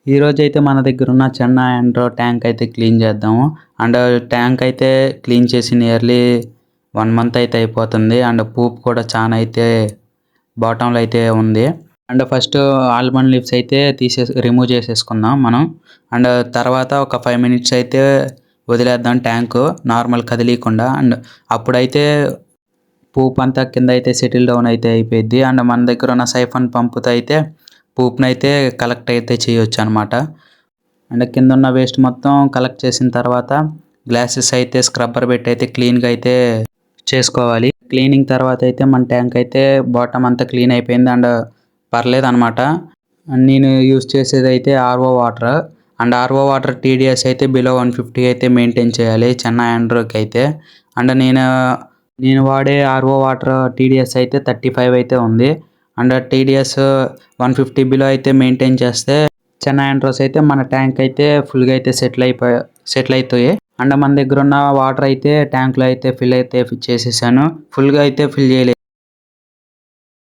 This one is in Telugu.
ఈరోజైతే మన దగ్గర ఉన్న చెన్నై ఆండ్రో ట్యాంక్ అయితే క్లీన్ చేద్దాము. అండ్ ట్యాంక్ అయితే క్లీన్ చేసి నియర్లీ 1 మంత్ అయితే అయిపోతుంది. అండ్ పూప్ కూడా చాలా అయితే బాటంలో అయితే ఉంది. అండ్ ఫస్ట్ ఆల్మండ్ లీవ్స్ అయితే రిమూవ్ చేసేసుకుందాం మనం. అండ్ తర్వాత ఒక 5 మినిట్స్ అయితే వదిలేద్దాం ట్యాంకు నార్మల్ కదిలీకుండా. అండ్ అప్పుడైతే పూప్ అంతా కింద అయితే సెటిల్ డౌన్ అయితే అయిపోయింది. అండ్ మన దగ్గర ఉన్న సైఫన్ పంపుతో అయితే పూప్ని అయితే కలెక్ట్ అయితే చేయొచ్చు అనమాట. అండ్ కింద ఉన్న వేస్ట్ మొత్తం కలెక్ట్ చేసిన తర్వాత గ్లాసెస్ అయితే స్క్రబ్బర్ పెట్టి అయితే క్లీన్గా అయితే చేసుకోవాలి. క్లీనింగ్ తర్వాత అయితే మన ట్యాంక్ అయితే బాటమ్ అంతా క్లీన్ అయిపోయింది. అండ్ పర్లేదు అనమాట. నేను యూస్ చేసేది అయితే RO water. And RO water TDS అయితే బిలో 150 అయితే మెయింటైన్ చేయాలి చెన్నై ఆండ్రోకి అయితే. అండ్ నేను వాడే ఆర్ఓ వాటర్ టీడీఎస్ అయితే 35 అయితే ఉంది. అండ్ టీడీఎస్ 150 బిలో అయితే మెయింటైన్ చేస్తే చెన్నై ఆండ్రోస్ అయితే మన ట్యాంక్ అయితే ఫుల్గా అయితే సెటిల్ అవుతాయి. అండ్ మన దగ్గర ఉన్న వాటర్ అయితే ట్యాంక్లో అయితే ఫిల్ చేసేసాను. ఫుల్గా అయితే ఫిల్ చేయలేదు.